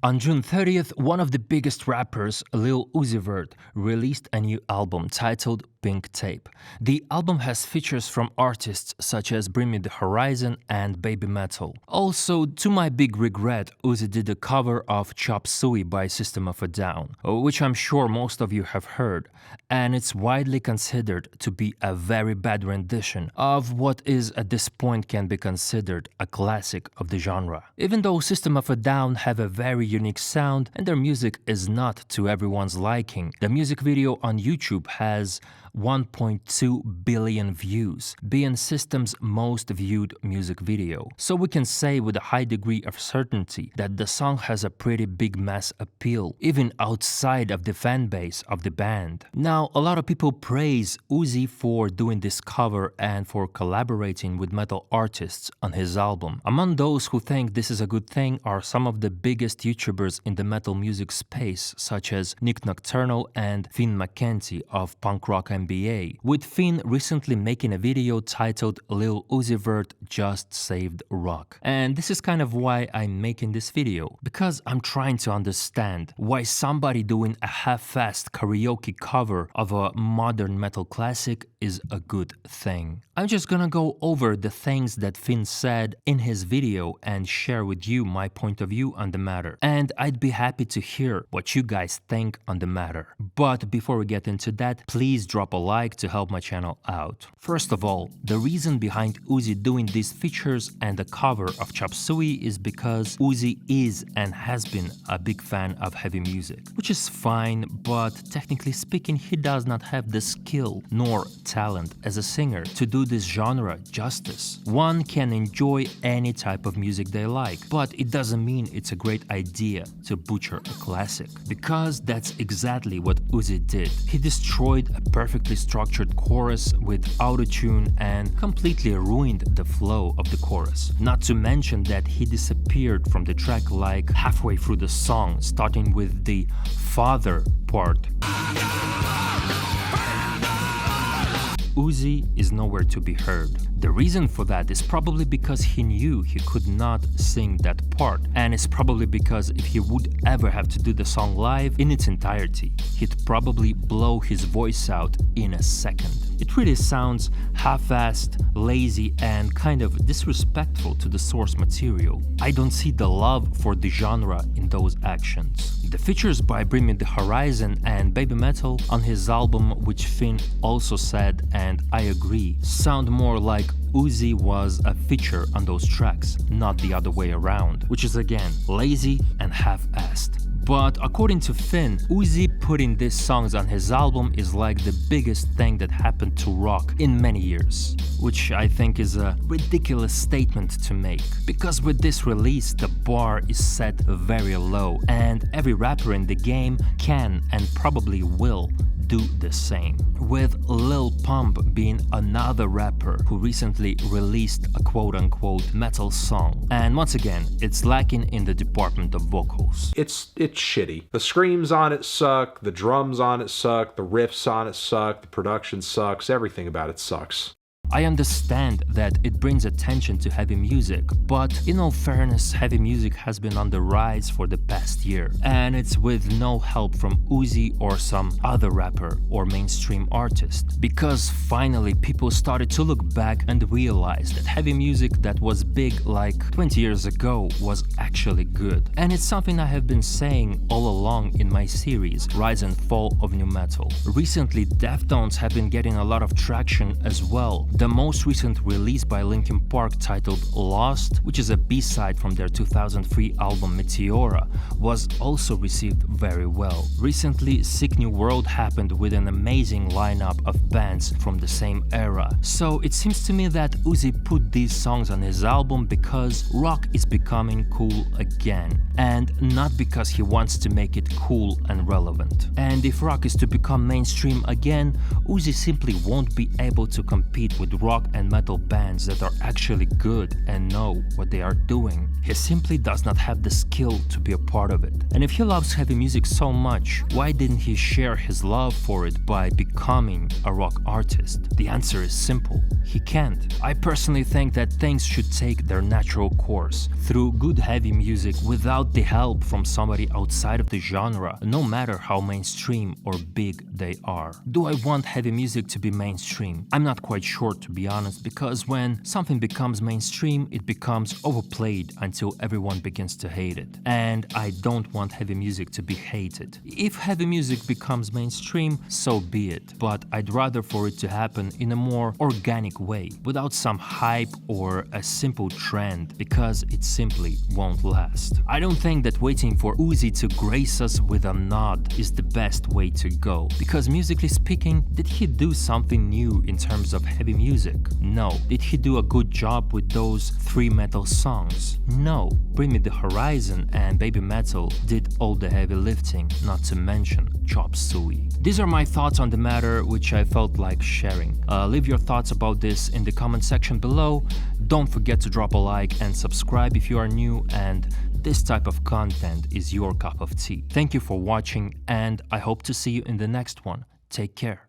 On June 30th, one of the biggest rappers, Lil Uzi Vert, released a new album titled Pink Tape. The album has features from artists such as Bring Me the Horizon and Baby Metal. Also, to my big regret, Uzi did a cover of Chop Suey by System of a Down, which I'm sure most of you have heard, and it's widely considered to be a very bad rendition of what is at this point can be considered a classic of the genre. Even though System of a Down have a very unique sound and their music is not to everyone's liking, the music video on YouTube has 1.2 billion views, being System's most viewed music video. So we can say with a high degree of certainty that the song has a pretty big mass appeal, even outside of the fan base of the band. Now, a lot of people praise Uzi for doing this cover and for collaborating with metal artists on his album. Among those who think this is a good thing are some of the biggest YouTubers in the metal music space, such as Nick Nocturnal and Finn Mckenty of Punk Rock NBA, with Finn recently making a video titled Lil Uzi Vert Just Saved Rock. And this is kind of why I'm making this video, because I'm trying to understand why somebody doing a half-assed karaoke cover of a modern metal classic is a good thing. I'm just gonna go over the things that Finn said in his video and share with you my point of view on the matter. And I'd be happy to hear what you guys think on the matter. But before we get into that, please drop a like to help my channel out. First of all, the reason behind Uzi doing these features and the cover of Chop Suey is because Uzi is and has been a big fan of heavy music, which is fine, but technically speaking, he does not have the skill nor talent as a singer to do this genre justice. One can enjoy any type of music they like, but it doesn't mean it's a great idea to butcher a classic, because that's exactly what Uzi did. He destroyed a perfectly structured chorus with autotune and completely ruined the flow of the chorus. Not to mention that he disappeared from the track like halfway through the song, starting with the father part. Uzi is nowhere to be heard. The reason for that is probably because he knew he could not sing that part, and it's probably because if he would ever have to do the song live in its entirety, he'd probably blow his voice out in a second. It really sounds half-assed, lazy, and kind of disrespectful to the source material. I don't see the love for the genre in those actions. The features by Bring Me the Horizon and Baby Metal on his album, which Finn also said, and I agree, sound more like Uzi was a feature on those tracks, not the other way around, which is again lazy and half-assed. But according to Finn, Uzi putting these songs on his album is like the biggest thing that happened to rock in many years, which I think is a ridiculous statement to make, because with this release the bar is set very low and every rapper in the game can and probably will do the same, with Lil Pump being another rapper who recently released a quote-unquote metal song, and once again it's lacking in the department of vocals. It's shitty. The screams on it suck, the drums on it suck, the riffs on it suck, the production sucks, everything about it sucks. I understand that it brings attention to heavy music, but in all fairness, heavy music has been on the rise for the past year, and it's with no help from Uzi or some other rapper or mainstream artist, because finally people started to look back and realize that heavy music that was big like 20 years ago was actually good. And it's something I have been saying all along in my series, Rise and Fall of New Metal. Recently, Deftones have been getting a lot of traction as well. The most recent release by Linkin Park titled Lost, which is a B-side from their 2003 album Meteora, was also received very well. Recently, Sick New World happened with an amazing lineup of bands from the same era. So it seems to me that Uzi put these songs on his album because rock is becoming cool again, and not because he wants to make it cool and relevant. And if rock is to become mainstream again, Uzi simply won't be able to compete with with rock and metal bands that are actually good and know what they are doing. He simply does not have the skill to be a part of it. And if he loves heavy music so much, why didn't he share his love for it by becoming a rock artist? The answer is simple: he can't. I personally think that things should take their natural course through good heavy music without the help from somebody outside of the genre, no matter how mainstream or big they are. Do I want heavy music to be mainstream? I'm not quite sure, to be honest, because when something becomes mainstream, it becomes overplayed until everyone begins to hate it. And I don't want heavy music to be hated. If heavy music becomes mainstream, so be it, but I'd rather for it to happen in a more organic way, without some hype or a simple trend, because it simply won't last. I don't think that waiting for Uzi to grace us with a nod is the best way to go, because musically speaking, did he do something new in terms of heavy music? No. Did he do a good job with those 3 metal songs? No. Bring Me the Horizon and Baby Metal did all the heavy lifting, not to mention Chop Suey. These are my thoughts on the matter, which I felt like sharing. Leave your thoughts about this in the comment section below. Don't forget to drop a like and subscribe if you are new and this type of content is your cup of tea. Thank you for watching, and I hope to see you in the next one. Take care.